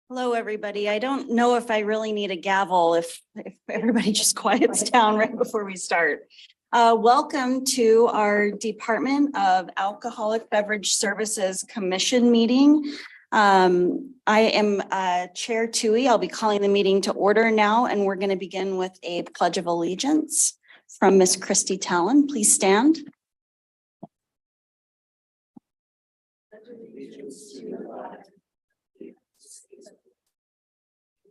Hello, everybody. I don't know if I really need a gavel if everybody just quiets down right before we start. Welcome to our Department of Alcoholic Beverage Services Commission meeting. I am Chair Tui. I'll be calling the meeting to order now, and we're going to begin with a Pledge of Allegiance from Miss Christy Talon. Please stand. Pledge of allegiance to the flag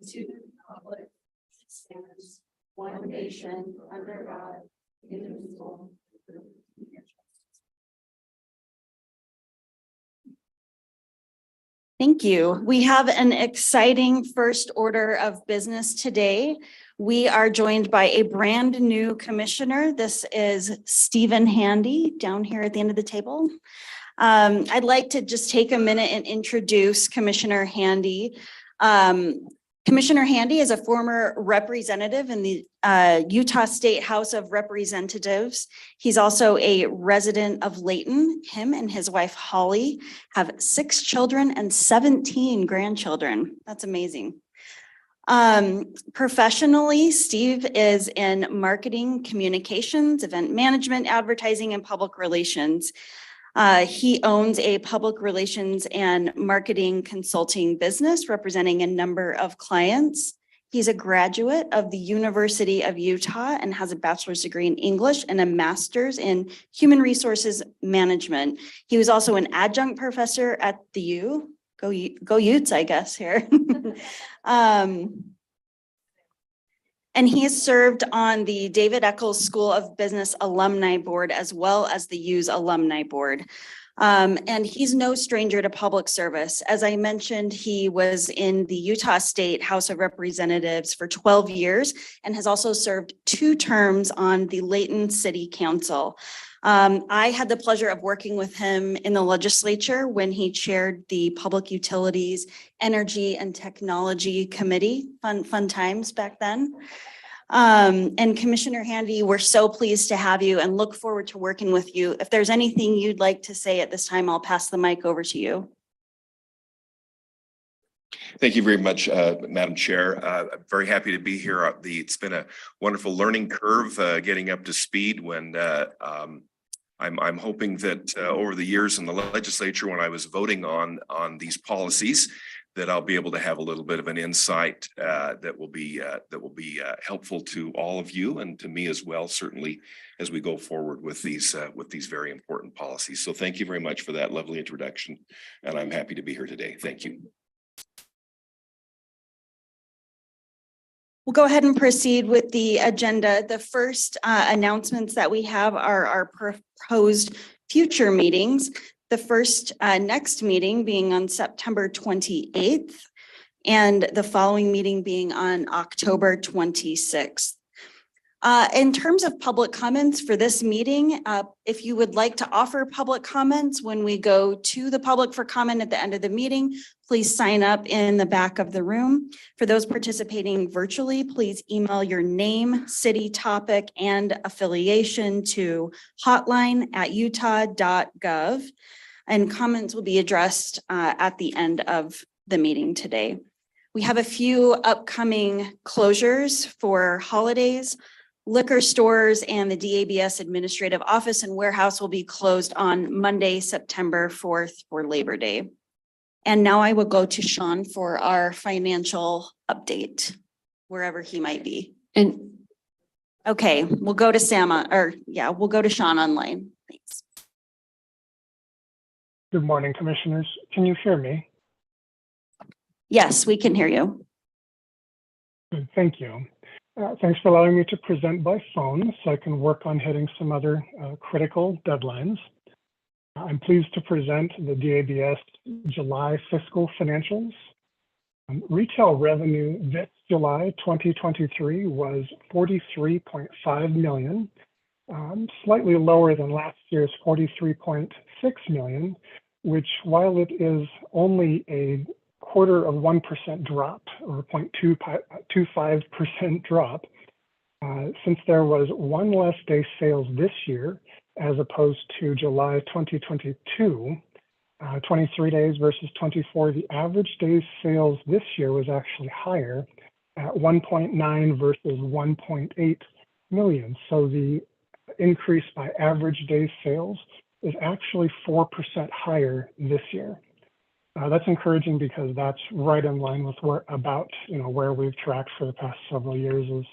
to the republic that stands one nation under God, indivisible. Thank you. We have an exciting first order of business today. We are joined by a brand new commissioner. This is Stephen Handy down here at the end of the table. I'd like to just take a minute and introduce Commissioner Handy. Commissioner Handy is a former representative in the Utah State House of Representatives. He's also a resident of Layton. Him and his wife Holly have 6 children and 17 grandchildren. That's amazing. Professionally, Steve is in marketing, communications, event management, advertising, and public relations. He owns a public relations and marketing consulting business representing a number of clients. He's a graduate of the University of Utah and has a bachelor's degree in English and a master's in human resources management. He was also an adjunct professor at the U. Go Utes, I guess, here. And he has served on the David Eccles School of Business Alumni Board as well as the U's Alumni Board. And he's no stranger to public service. As I mentioned, he was in the Utah State House of Representatives for 12 years and has also served 2 terms on the Layton City Council. I had the pleasure of working with him in the legislature when he chaired the Public Utilities, Energy and Technology Committee. Fun times back then. And Commissioner Handy, we're so pleased to have you and look forward to working with you. If there's anything you'd like to say at this time, I'll pass the mic over to you. Thank you very much, Madam Chair. I'm very happy to be here. It's been a wonderful learning curve getting up to speed when I'm hoping that over the years in the legislature, when I was voting on these policies, that I'll be able to have a little bit of an insight that will be helpful to all of you and to me as well, certainly as we go forward with these very important policies. So thank you very much for that lovely introduction, and I'm happy to be here today. Thank you. We'll go ahead and proceed with the agenda. The first announcements that we have are our proposed future meetings. The first next meeting being on September 28th and the following meeting being on October 26th. In terms of public comments for this meeting, if you would like to offer public comments when we go to the public for comment at the end of the meeting, Please sign up in the back of the room. For those participating virtually, please email your name, city, topic, and affiliation to hotline@utah.gov. And comments will be addressed at the end of the meeting today. We have a few upcoming closures for holidays. Liquor stores and the DABS Administrative Office and Warehouse will be closed on Monday, September 4th for Labor Day. And now I will go to Sean for our financial update, wherever he might be. And Okay, we'll go to we'll go to Sean online. Thanks. Good morning, Commissioners. Can you hear me? Yes, we can hear you. Good, thank you. Thanks for allowing me to present by phone so I can work on hitting some other critical deadlines. I'm pleased to present the DABS July fiscal financials. Retail revenue this July 2023 was $43.5 million, slightly lower than last year's $43.6 million, which, while it is only a 0.25% drop or 0.25% drop, since there was one less day sales this year as opposed to July 2022, 23 days versus 24, the average days sales this year was actually higher at 1.9 versus 1.8 million. So the increase by average days sales is actually 4% higher this year. That's encouraging because that's right in line with where we've tracked for the past several years, is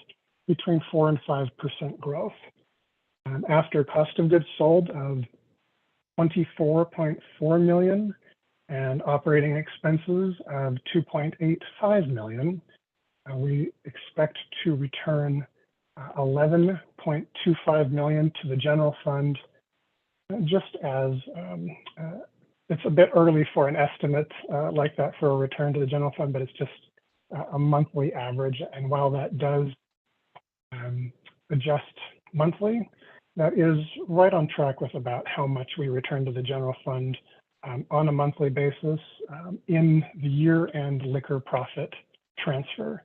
between 4 and 5% growth. After cost of goods sold of $24.4 million and operating expenses of $2.85 million, we expect to return $11.25 million to the general fund, just as it's a bit early for an estimate like that for a return to the general fund, but it's just a monthly average. And while that does adjust monthly, that is right on track with about how much we return to the general fund on a monthly basis in the year-end liquor profit transfer.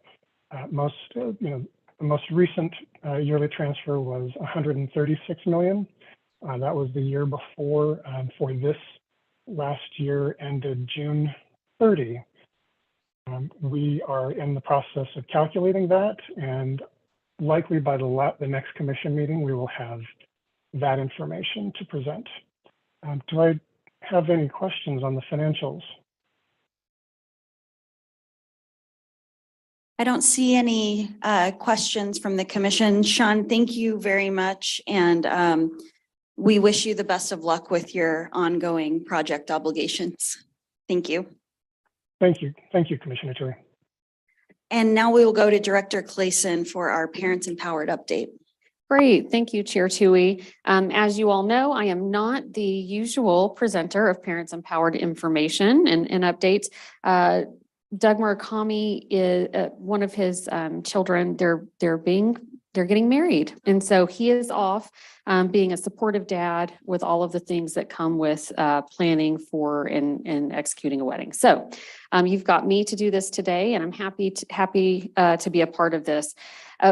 The most recent yearly transfer was $136 million. That was the year before. For this last year ended June 30. We are in the process of calculating that, and likely by the next commission meeting, we will have that information to present. Do I have any questions on the financials? I don't see any questions from the commission. Sean, thank you very much. And we wish you the best of luck with your ongoing project obligations. Thank you. Thank you. Thank you, Commissioner Tui. And now we will go to Director Clayson for our Parents Empowered update. great. Thank you, Chair Tui. As you all know, I am not the usual presenter of Parents Empowered information and updates. Doug Murakami is one of his children. They're getting married. And so he is off being a supportive dad with all of the things that come with planning for and executing a wedding. So you've got me to do this today, and I'm happy to be a part of this.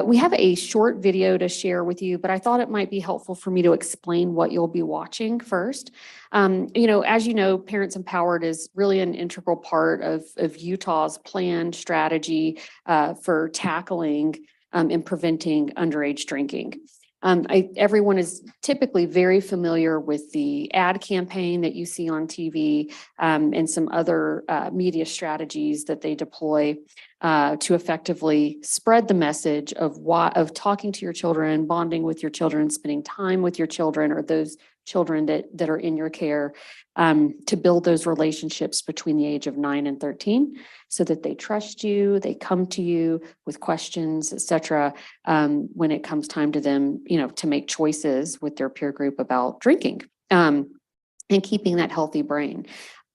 We have a short video to share with you, but I thought it might be helpful for me to explain what you'll be watching first. As you know, Parents Empowered is really an integral part of Utah's planned strategy for tackling and preventing underage drinking. Everyone is typically very familiar with the ad campaign that you see on TV and some other media strategies that they deploy to effectively spread the message of talking to your children, bonding with your children, spending time with your children or those children that are in your care, to build those relationships between the age of 9 and 13 so that they trust you, they come to you with questions, et cetera, when it comes time to them, to make choices with their peer group about drinking and keeping that healthy brain.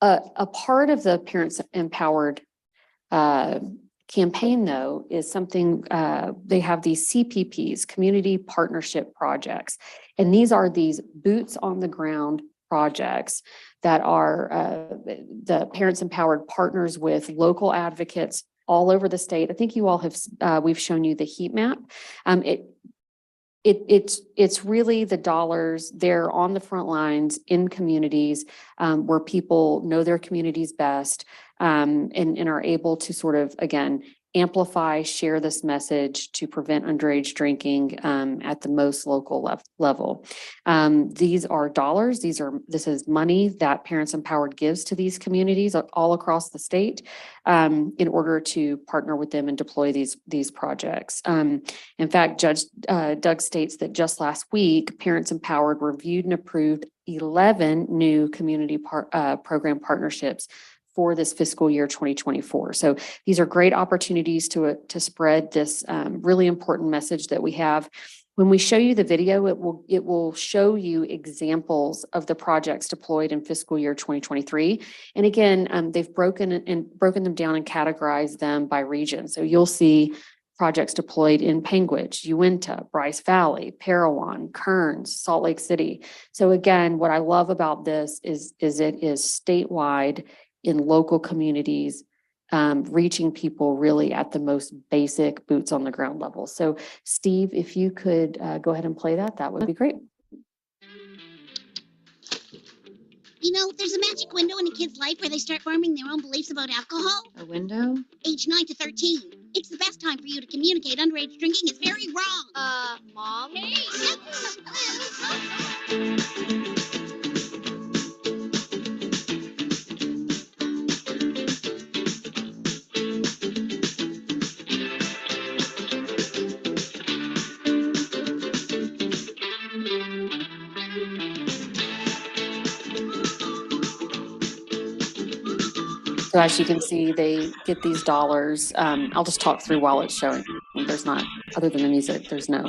A part of the Parents Empowered campaign, though, is something they have these CPPs, community partnership projects. And these are these boots on the ground projects that are the Parents Empowered partners with local advocates all over the state. I think you all have, we've shown you the heat map. It's really the dollars there on the front lines in communities where people know their communities best and are able to sort of, again, amplify, share this message to prevent underage drinking at the most local level. These are dollars. This is money that Parents Empowered gives to these communities all across the state in order to partner with them and deploy these projects. In fact, Judge Doug states that just last week, Parents Empowered reviewed and approved 11 new community program partnerships for this fiscal year 2024. So these are great opportunities to spread this really important message that we have. When we show you the video, it will show you examples of the projects deployed in fiscal year 2023. And again, they've broken them down and categorized them by region. So you'll see projects deployed in Panguitch, Uinta, Bryce Valley, Parowan, Kearns, Salt Lake City. So again, what I love about this is it is statewide in local communities, reaching people really at the most basic boots on the ground level. So Steve, if you could go ahead and play that would be great. You know, there's a magic window in a kid's life where they start forming their own beliefs about alcohol. A window? Age 9 to 13. It's the best time for you to communicate underage drinking is very wrong. Mom? Hey! So as you can see, they get these dollars. I'll just talk through while it's showing. There's not, other than the music, there's no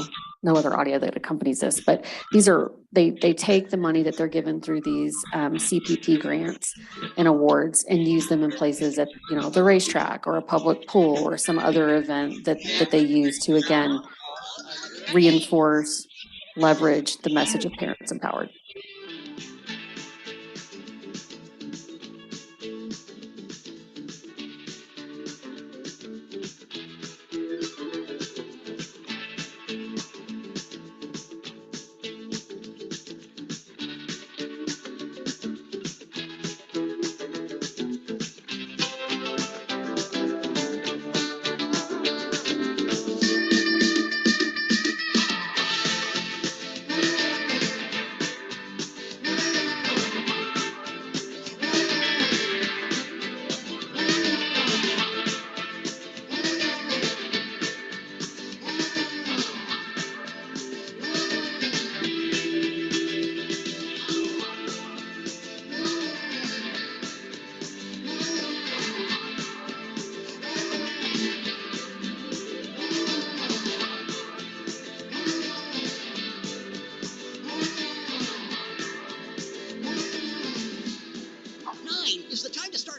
other audio that accompanies this, but these are, they take the money that they're given through these CPP grants and awards and use them in places at, the racetrack or a public pool or some other event that they use to, again, reinforce, leverage the message of Parents Empowered.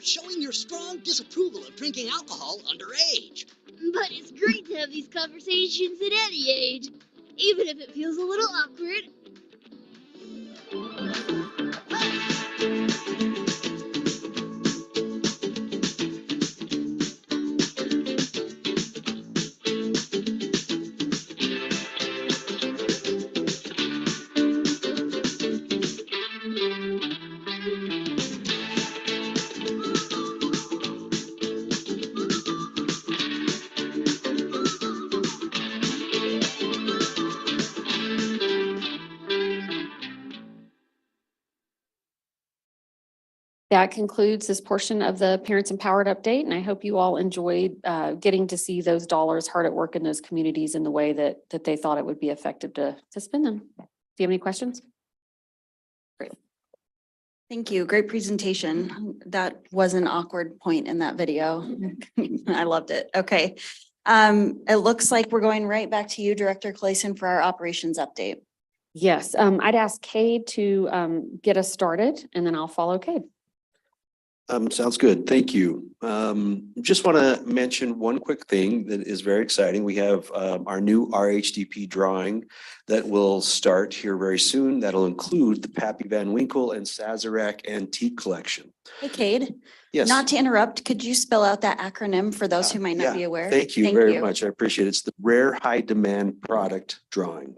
Showing your strong disapproval of drinking alcohol underage. But it's great to have these conversations at any age, even if it feels a little awkward. That concludes this portion of the Parents Empowered update, and I hope you all enjoyed getting to see those dollars hard at work in those communities in the way that they thought it would be effective to spend them. Do you have any questions? Great. Thank you. Great presentation. That was an awkward point in that video. I loved it. Okay. It looks like we're going right back to you, Director Clayson, for our operations update. Yes, I'd ask Cade to get us started, and then I'll follow Cade. Sounds good. Thank you. Just want to mention one quick thing that is very exciting. We have our new RHDP drawing that will start here very soon. That'll include the Pappy Van Winkle and Sazerac antique collection. Hey, Cade, Yes. not to interrupt, could you spell out that acronym for those who might not Yeah, be aware? Thank you very much. I appreciate it. It's the Rare High Demand Product Drawing.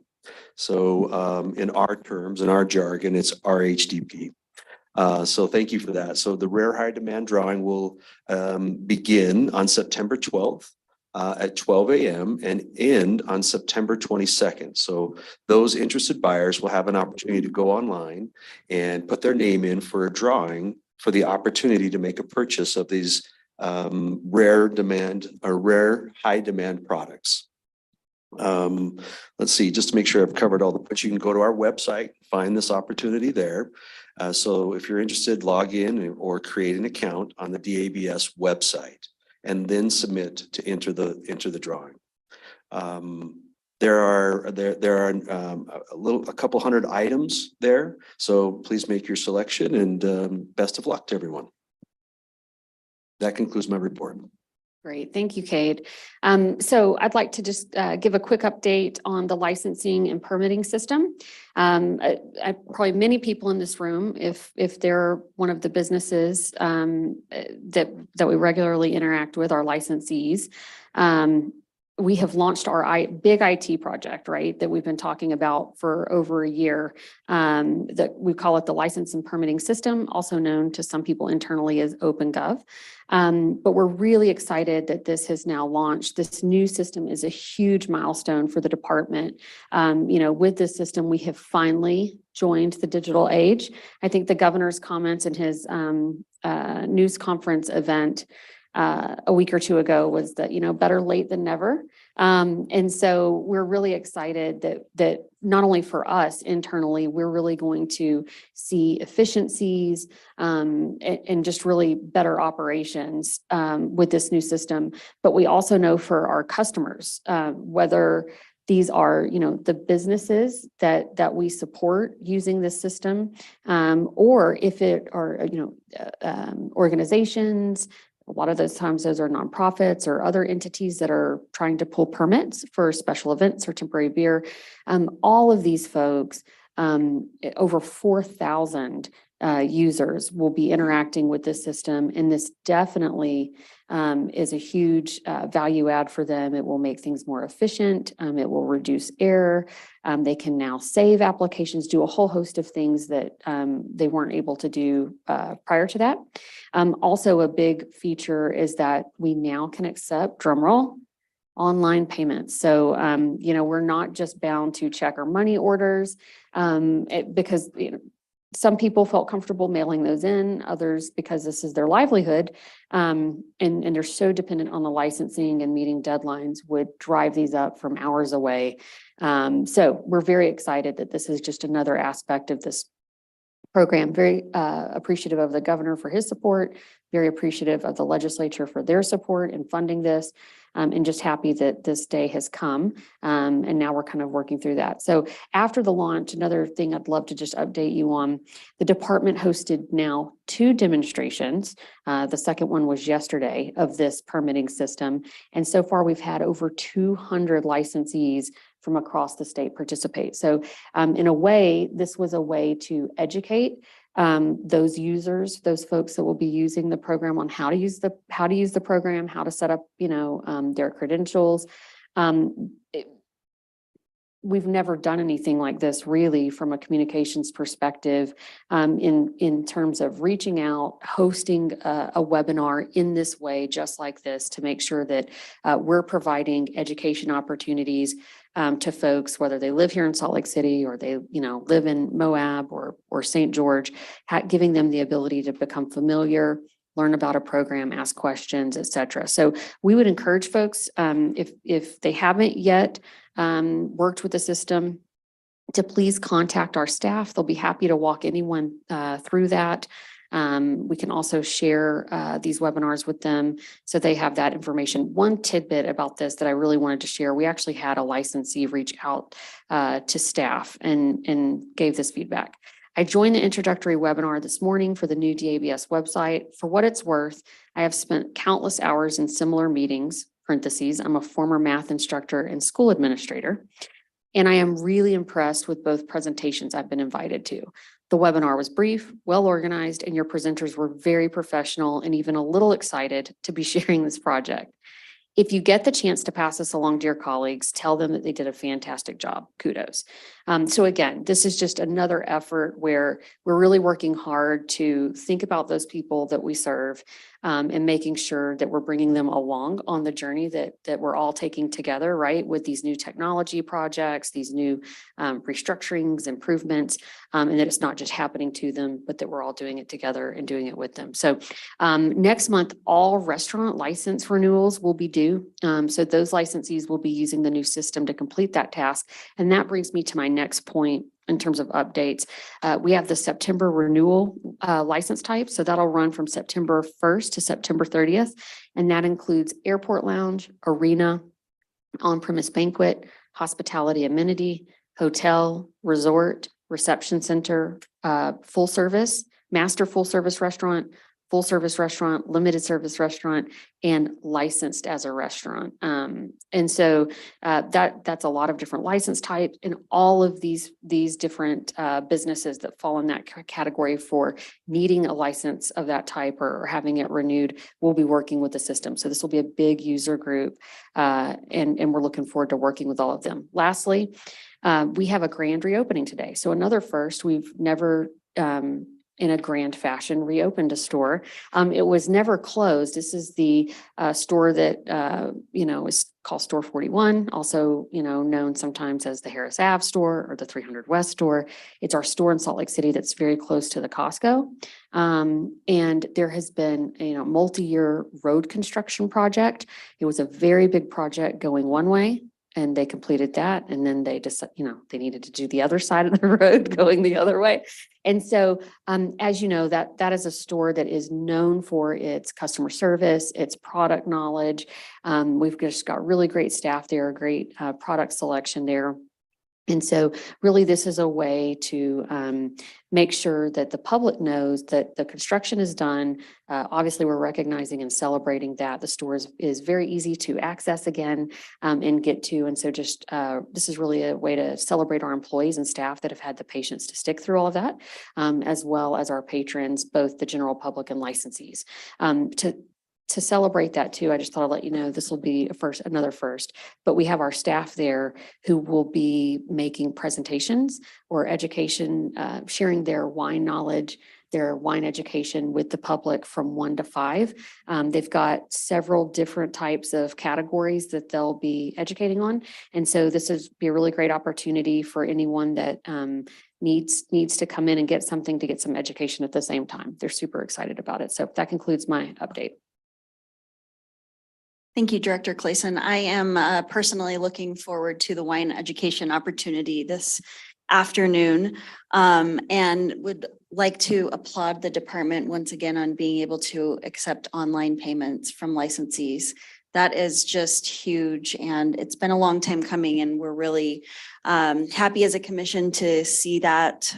So in our terms, in our jargon, it's RHDP. So thank you for that. So the Rare High Demand Drawing will begin on September 12th at 12 a.m. and end on September 22nd. So those interested buyers will have an opportunity to go online and put their name in for a drawing for the opportunity to make a purchase of these rare high demand products. Let's see, just to make sure I've covered all the, but you can go to our website, find this opportunity there. So if you're interested, log in or create an account on the DABS website and then submit to enter the drawing. There are a couple hundred items there. So please make your selection and best of luck to everyone. That concludes my report. Great. Thank you, Cade. So I'd like to just give a quick update on the licensing and permitting system. Probably many people in this room, if they're one of the businesses that we regularly interact with, our licensees, we have launched our big IT project, right, that we've been talking about for over a year. That we call it the license and permitting system, also known to some people internally as OpenGov. But we're really excited that this has now launched. This new system is a huge milestone for the department. With this system, we have finally joined the digital age. I think the governor's comments in his news conference event a week or two ago was that, better late than never. And so we're really excited that not only for us internally, we're really going to see efficiencies and just really better operations with this new system. But we also know for our customers, whether these are, the businesses that we support using this system, or if it are, organizations. A lot of those times those are nonprofits or other entities that are trying to pull permits for special events or temporary beer. All of these folks, over 4,000 users will be interacting with this system. And this definitely is a huge value add for them. It will make things more efficient. It will reduce error. They can now save applications, do a whole host of things that they weren't able to do prior to that. Also, a big feature is that we now can accept, drumroll, online payments. So, we're not just bound to check or money orders because, some people felt comfortable mailing those in, others because this is their livelihood, and they're so dependent on the licensing and meeting deadlines would drive these up from hours away. So we're very excited that this is just another aspect of this program. Very appreciative of the governor for his support, very appreciative of the legislature for their support in funding this, and just happy that this day has come. And now we're kind of working through that. So after the launch, another thing I'd love to just update you on, the department hosted now 2 demonstrations. The second one was yesterday of this permitting system. And so far we've had over 200 licensees from across the state participate. So in a way, this was a way to educate those users, those folks that will be using the program on how to use the program, how to set up, their credentials. We've never done anything like this really from a communications perspective in terms of reaching out, hosting a webinar in this way, just like this, to make sure that we're providing education opportunities to folks, whether they live here in Salt Lake City or they, live in Moab or St. George, giving them the ability to become familiar, learn about a program, ask questions, et cetera. So we would encourage folks, if they haven't yet worked with the system, to please contact our staff. They'll be happy to walk anyone through that. We can also share these webinars with them so they have that information. One tidbit about this that I really wanted to share, we actually had a licensee reach out to staff and gave this feedback. I joined the introductory webinar this morning for the new DABS website. For what it's worth, I have spent countless hours in similar meetings, parentheses, I'm a former math instructor and school administrator, and I am really impressed with both presentations I've been invited to. The webinar was brief, well organized, and your presenters were very professional and even a little excited to be sharing this project. If you get the chance to pass this along to your colleagues, tell them that they did a fantastic job. Kudos. So again, this is just another effort where we're really working hard to think about those people that we serve, and making sure that we're bringing them along on the journey that we're all taking together, right? With these new technology projects, these new restructurings, improvements, and that it's not just happening to them, but that we're all doing it together and doing it with them. So next month, all restaurant license renewals will be due. So those licensees will be using the new system to complete that task. And that brings me to my next point in terms of updates. We have the September renewal license type. So that'll run from September 1st to September 30th. And that includes airport lounge, arena, on-premise banquet, hospitality amenity, hotel, resort, reception center, full service, master full service restaurant, limited service restaurant, and licensed as a restaurant. And so that's a lot of different license types, and all of these different businesses that fall in that category for needing a license of that type or having it renewed will be working with the system. So this will be a big user group, and we're looking forward to working with all of them. Lastly, we have a grand reopening today. So another first. We've never in a grand fashion reopened a store. It was never closed. This is the store that is called Store 41, also known sometimes as the Harris Ave store or the 300 West store. It's our store in Salt Lake City that's very close to the Costco. And there has been a multi-year road construction project. It was a very big project going one way, and they completed that. And then they just, they needed to do the other side of the road going the other way. And so, as you know, that is a store that is known for its customer service, its product knowledge. We've just got really great staff there, great product selection there. And so really this is a way to make sure that the public knows that the construction is done. Obviously, we're recognizing and celebrating that. The store is very easy to access again and get to. And so just this is really a way to celebrate our employees and staff that have had the patience to stick through all of that, as well as our patrons, both the general public and licensees. To celebrate that too, I just thought I'd let you know this will be another first, but we have our staff there who will be making presentations or education, sharing their wine knowledge, their wine education with the public from 1 to 5. They've got several different types of categories that they'll be educating on. And so this is be a really great opportunity for anyone that needs to come in and get some education at the same time. They're super excited about it. So that concludes my update. Thank you, Director Clayson. I am personally looking forward to the wine education opportunity this afternoon, and would like to applaud the department once again on being able to accept online payments from licensees. That is just huge, and it's been a long time coming, and we're really happy as a commission to see that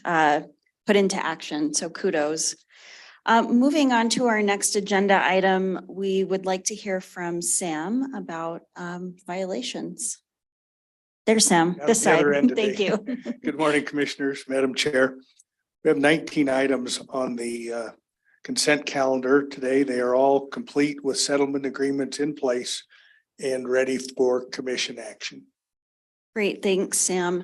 put into action. So kudos. Moving on to our next agenda item, we would like to hear from Sam about violations. There's Sam, this side. Thank you. Good morning, Commissioners, Madam Chair. We have 19 items on the consent calendar today. They are all complete with settlement agreements in place and ready for commission action. Great, thanks, Sam.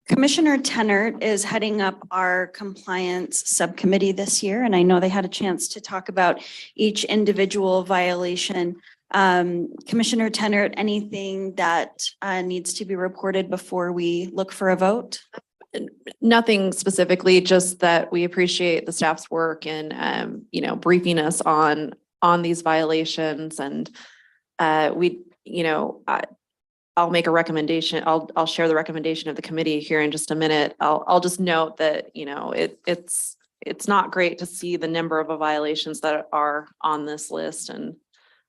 Commissioner Tennert is heading up our compliance subcommittee this year, and I know they had a chance to talk about each individual violation. Commissioner Tennert, anything that needs to be reported before we look for a vote? Nothing specifically, just that we appreciate the staff's work in, briefing us on these violations, and I'll make a recommendation. I'll share the recommendation of the committee here in just a minute. I'll just note that, it's not great to see the number of violations that are on this list. And I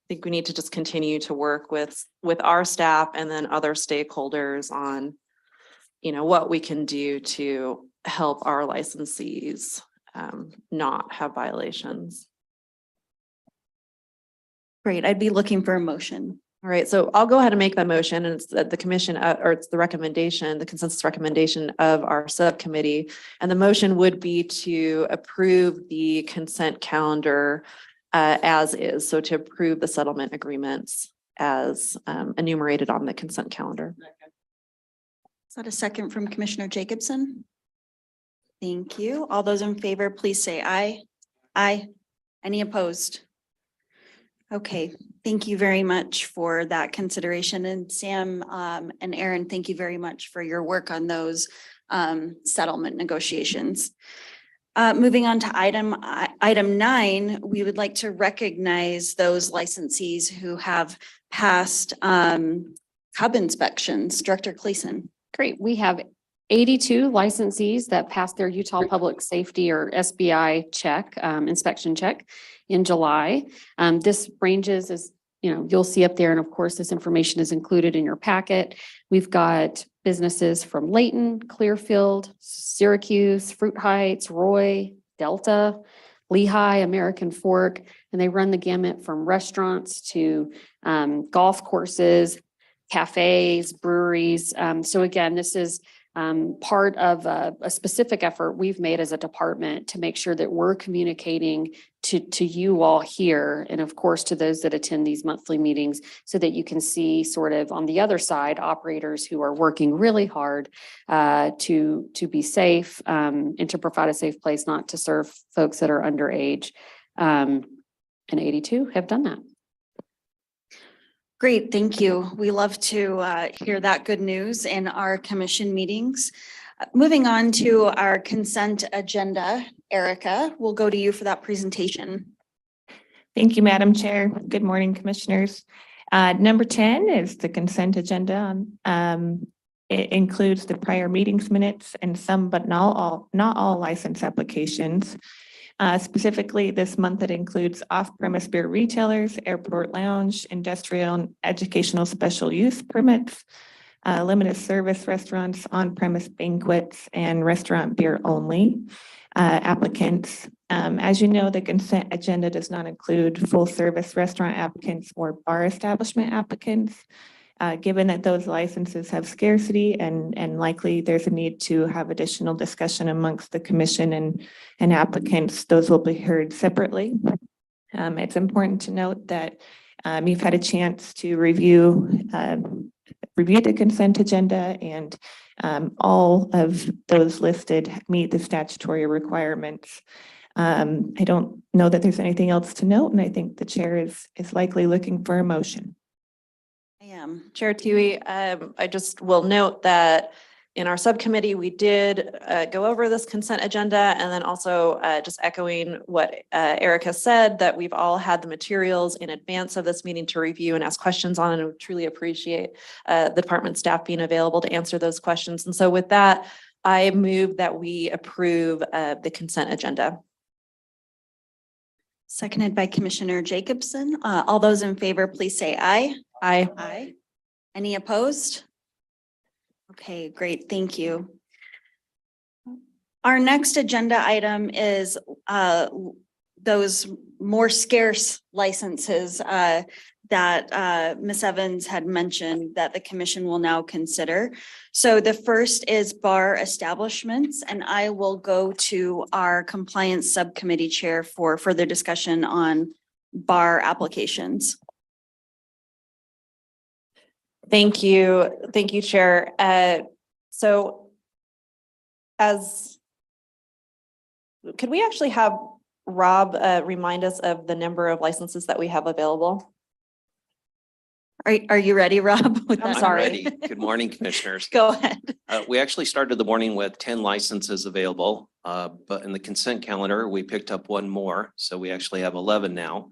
think we need to just continue to work with our staff and then other stakeholders on, what we can do to help our licensees not have violations. Great. I'd be looking for a motion. All right, so I'll go ahead and make that motion, and it's the commission, or it's the recommendation, the consensus recommendation of our subcommittee. And the motion would be to approve the consent calendar as is, so to approve the settlement agreements as enumerated on the consent calendar. Is that a second from Commissioner Jacobson? Thank you. All those in favor, please say aye. Aye. Any opposed? Okay, thank you very much for that consideration. And Sam and Aaron, thank you very much for your work on those settlement negotiations. Moving on to item 9, we would like to recognize those licensees who have passed hub inspections. Director Cleason. Great. We have 82 licensees that passed their Utah Public Safety or SBI check, inspection check in July. This ranges, as you know, you'll see up there, and of course, this information is included in your packet. We've got businesses from Layton, Clearfield, Syracuse, Fruit Heights, Roy, Delta, Lehigh, American Fork, and they run the gamut from restaurants to golf courses, cafes, breweries. So again, this is part of a specific effort we've made as a department to make sure that we're communicating to you all here, and of course to those that attend these monthly meetings, so that you can see sort of on the other side operators who are working really hard to be safe and to provide a safe place, not to serve folks that are underage. And 82 have done that. Great, thank you. We love to hear that good news in our commission meetings. Moving on to our consent agenda, Erica, we'll go to you for that presentation. Thank you, Madam Chair. Good morning, Commissioners. Number 10 is the consent agenda. It includes the prior meetings minutes and some, but not all license applications. Specifically this month, it includes off-premise beer retailers, airport lounge, industrial and educational special use permits, limited service restaurants, on-premise banquets, and restaurant beer only applicants. As you know, the consent agenda does not include full service restaurant applicants or bar establishment applicants. Given that those licenses have scarcity and likely there's a need to have additional discussion amongst the commission and applicants, those will be heard separately. It's important to note that you've had a chance to review the consent agenda, and all of those listed meet the statutory requirements. I don't know that there's anything else to note, and I think the chair is likely looking for a motion. I am. Chair Tui, I just will note that in our subcommittee, we did go over this consent agenda, and then also just echoing what Erica said, that we've all had the materials in advance of this meeting to review and ask questions on, and we truly appreciate the department staff being available to answer those questions. And so with that, I move that we approve the consent agenda. Seconded by Commissioner Jacobson. All those in favor, please say aye. Aye. Aye. Any opposed? Okay, great. Thank you. Our next agenda item is those more scarce licenses that Ms. Evans had mentioned that the commission will now consider. So the first is bar establishments, and I will go to our compliance subcommittee chair for further discussion on bar applications. Thank you. Thank you, Chair. So could we actually have Rob remind us of the number of licenses that we have available? Are you ready, Rob? with I'm that? sorry. Ready. Good morning, Commissioners. Go ahead. We actually started the morning with 10 licenses available, but in the consent calendar, we picked up one more. So we actually have 11 now.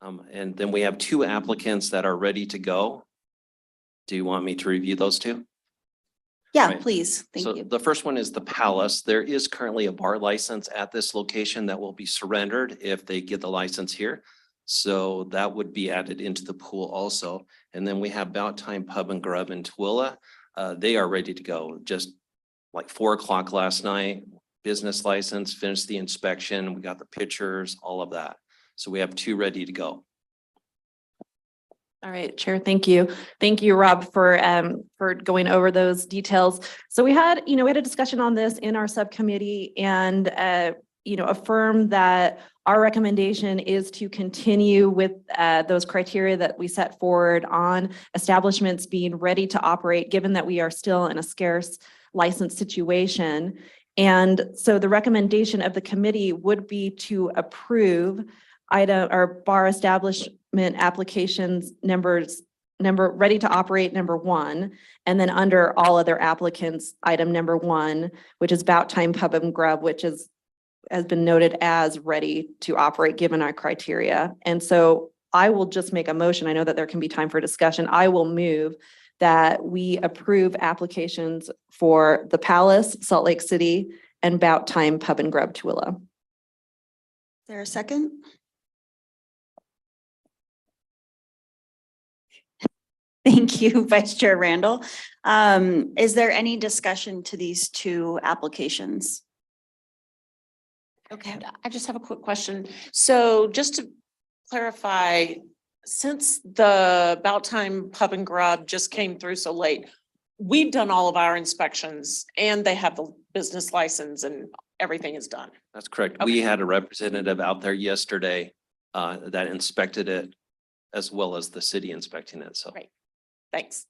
And then we have 2 applicants that are ready to go. Do you want me to review those 2? Yeah, Right. please. Thank So you. the first one is the Palace. There is currently a bar license at this location that will be surrendered if they get the license here. So that would be added into the pool also. And then we have About Time Pub and Grub in Tooele. They are ready to go. Just like 4 o'clock last night, business license, finished the inspection. We got the pictures, all of that. So we have 2 ready to go. All right, Chair, thank you. Thank you, Rob, for going over those details. So we had a discussion on this in our subcommittee and affirmed that our recommendation is to continue with those criteria that we set forward on establishments being ready to operate, given that we are still in a scarce license situation. And so the recommendation of the committee would be to approve bar establishment applications ready to operate number 1, and then under all other applicants, item number 1, which is Bout Time Pub and Grub, which has been noted as ready to operate given our criteria. And so I will just make a motion. I know that there can be time for discussion. I will move that we approve applications for the Palace, Salt Lake City, and Bout Time Pub and Grub, Tooele. Is there a second? Thank you, Vice Chair Randall. Is there any discussion to these 2 applications? Okay, I just have a quick question. So just to clarify, since the Bout Time Pub and Grub just came through so late, we've done all of our inspections and they have the business license and everything is done. That's correct. Okay. We had a representative out there yesterday that inspected it as well as the city inspecting it. So. Great. Thanks.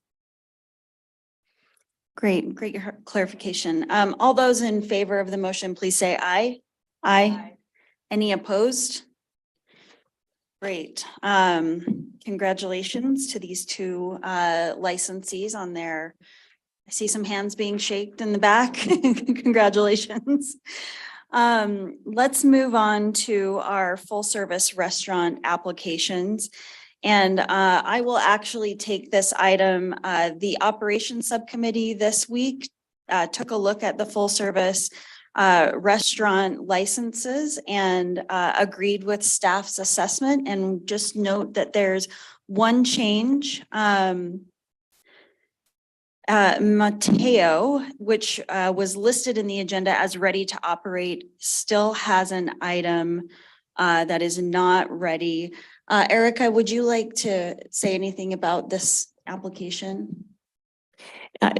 Great clarification. All those in favor of the motion, please say aye. Aye. Any opposed? Great. Congratulations to these 2 licensees on their, I see some hands being shaked in the back. Congratulations. Let's move on to our full service restaurant applications. And I will actually take this item. The operations subcommittee this week took a look at the full service restaurant licenses and agreed with staff's assessment. And just note that there's one change. Mateo, which was listed in the agenda as ready to operate, still has an item that is not ready. Erica, would you like to say anything about this application?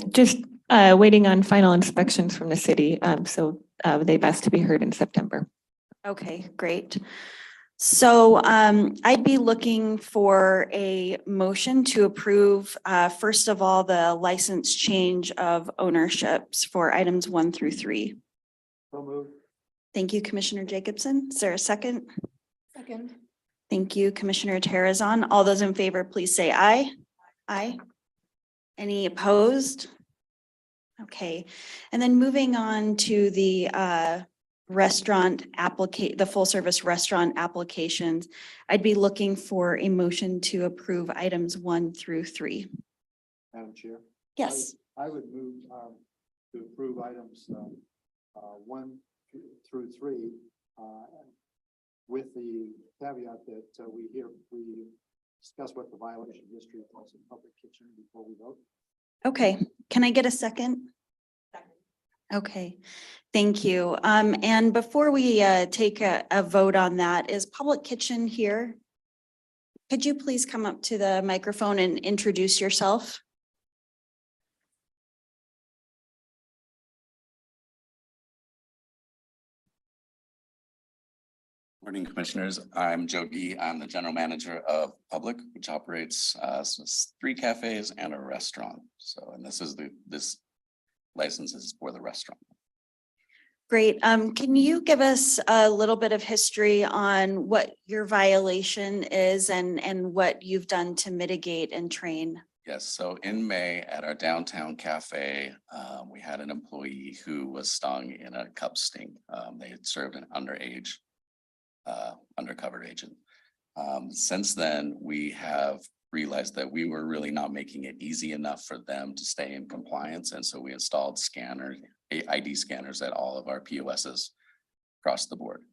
Just waiting on final inspections from the city. So they've asked to be heard in September. Okay, great. So I'd be looking for a motion to approve, first of all, the license change of ownerships for items 1 through 3. So moved. Thank you, Commissioner Jacobson. Is there a second? Second. Thank you, Commissioner Terrazon. All those in favor, please say aye. Aye. Any opposed? Okay, and then moving on to the the full service restaurant applications, I'd be looking for a motion to approve items 1 through 3. Madam Chair? Yes. I would move to approve items 1 through 3 with the caveat that we discuss what the violation history was in public kitchen before we vote. Okay, can I get a second? Okay, thank you. And before we take a vote on that, is Public Kitchen here? Could you please come up to the microphone and introduce yourself? Morning, Commissioners. I'm Joe Gee. I'm the General Manager of Public, which operates 3 cafes and a restaurant. So, and this license is for the restaurant. Great. Can you give us a little bit of history on what your violation is and what you've done to mitigate and train? Yes, so in May at our downtown cafe, we had an employee who was stung in a cup sting. They had served an underage undercover agent. Since then, we have realized that we were really not making it easy enough for them to stay in compliance. And so we installed scanners, ID scanners at all of our POSs across the board.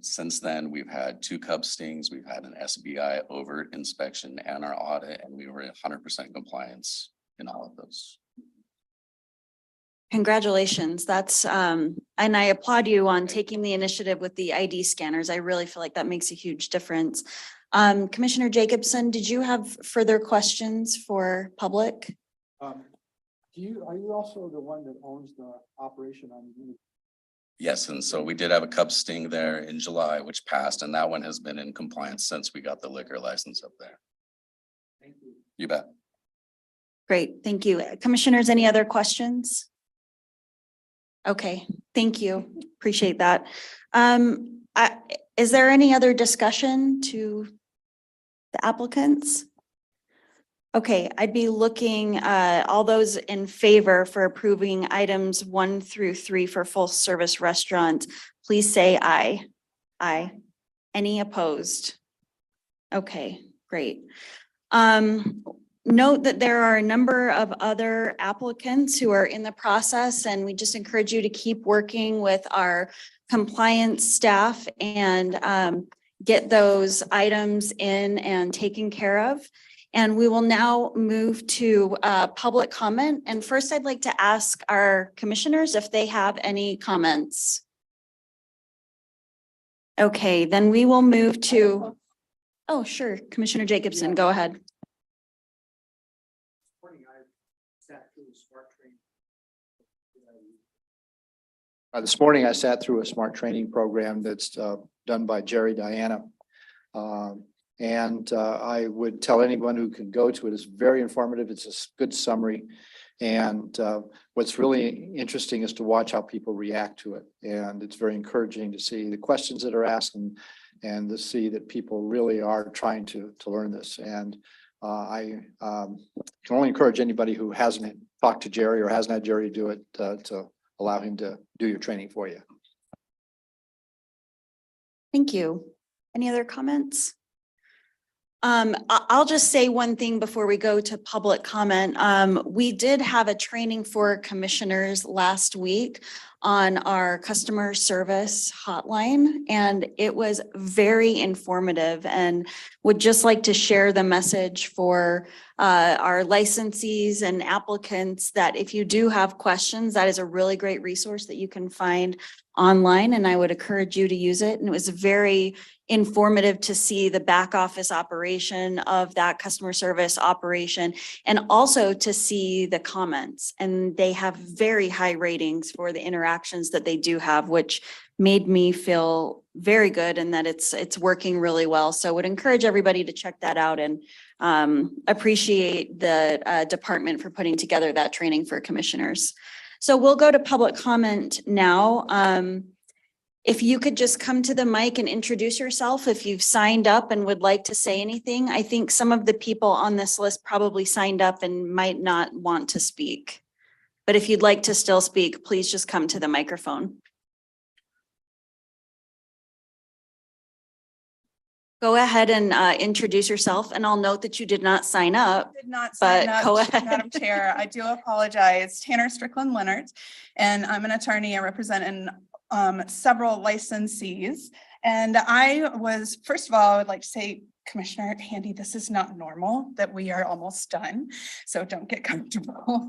Since then, we've had 2 cub stings, we've had an SBI overt inspection and our audit, and we were at 100% compliance in all of those. Congratulations. That's, and I applaud you on taking the initiative with the ID scanners. I really feel like that makes a huge difference. Commissioner Jacobson, did you have further questions for public? Are you also the one that owns the operation on? Yes, and so we did have a cup sting there in July, which passed, and that one has been in compliance since we got the liquor license up there. Thank you. You bet. Great, thank you. Commissioners, any other questions? Okay, thank you. Appreciate that. Is there any other discussion to the applicants? Okay, I'd be looking, all those in favor for approving items 1 through 3 for full service restaurant, please say aye. Aye. Any opposed? Okay, great. Note that there are a number of other applicants who are in the process, and we just encourage you to keep working with our compliance staff and get those items in and taken care of. And we will now move to public comment. And first, I'd like to ask our commissioners if they have any comments. Okay, then we will move to, oh, sure, Commissioner Jacobson, go ahead. This morning I sat through a smart training program that's done by Jerry Diana. I would tell anyone who can go to it, it's very informative. It's a good summary. And what's really interesting is to watch how people react to it. And it's very encouraging to see the questions that are asked and to see that people really are trying to learn this. And I can only encourage anybody who hasn't talked to Jerry or hasn't had Jerry do it to allow him to do your training for you. Thank you. Any other comments? I'll just say one thing before we go to public comment. We did have a training for commissioners last week on our customer service hotline, and it was very informative, and would just like to share the message for our licensees and applicants that if you do have questions, that is a really great resource that you can find online, and I would encourage you to use it. And it was very informative to see the back office operation of that customer service operation, and also to see the comments. And they have very high ratings for the interactions that they do have, which made me feel very good and that it's working really well. So would encourage everybody to check that out, and appreciate the department for putting together that training for commissioners. So we'll go to public comment now. If you could just come to the mic and introduce yourself if you've signed up and would like to say anything. I think some of the people on this list probably signed up and might not want to speak. But if you'd like to still speak, please just come to the microphone. Go ahead and introduce yourself, and I'll note that you did not sign up. Did not sign but up, go ahead. Madam Chair. I do apologize. Tanner Strickland Leonard, and I'm an attorney. I represent several licensees. And I was, first of all, I would like to say, Commissioner Handy, this is not normal that we are almost done. So don't get comfortable.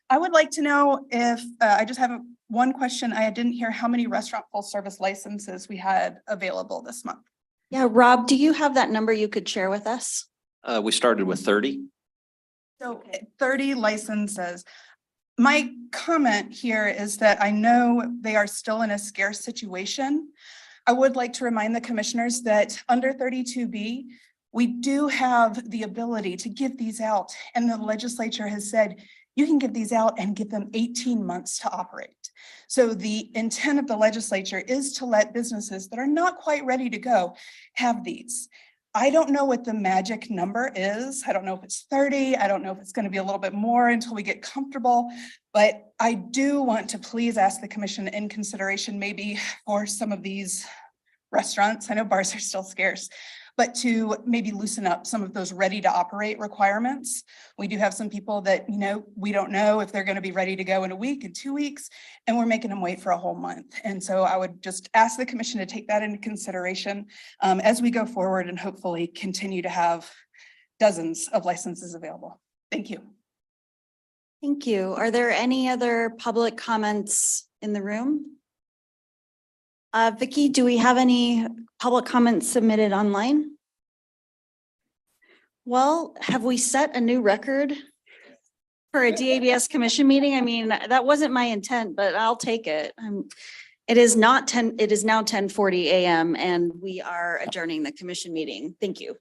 I would like to know if, I just have one question. I didn't hear how many restaurant full service licenses we had available this month. Yeah, Rob, do you have that number you could share with us? We started with 30. So 30 licenses. My comment here is that I know they are still in a scarce situation. I would like to remind the commissioners that under 32B, we do have the ability to give these out. And the legislature has said, you can give these out and give them 18 months to operate. So the intent of the legislature is to let businesses that are not quite ready to go have these. I don't know what the magic number is. I don't know if it's 30. I don't know if it's going to be a little bit more until we get comfortable. But I do want to please ask the commission in consideration maybe for some of these restaurants. I know bars are still scarce, but to maybe loosen up some of those ready to operate requirements. We do have some people that, we don't know if they're going to be ready to go in a week, in 2 weeks, and we're making them wait for a whole month. And so I would just ask the commission to take that into consideration as we go forward and hopefully continue to have dozens of licenses available. Thank you. Thank you. Are there any other public comments in the room? Vicky, do we have any public comments submitted online? Well, have we set a new record for a DABS commission meeting? I mean, that wasn't my intent, but I'll take it. It is now 10:40 a.m. and we are adjourning the commission meeting. Thank you.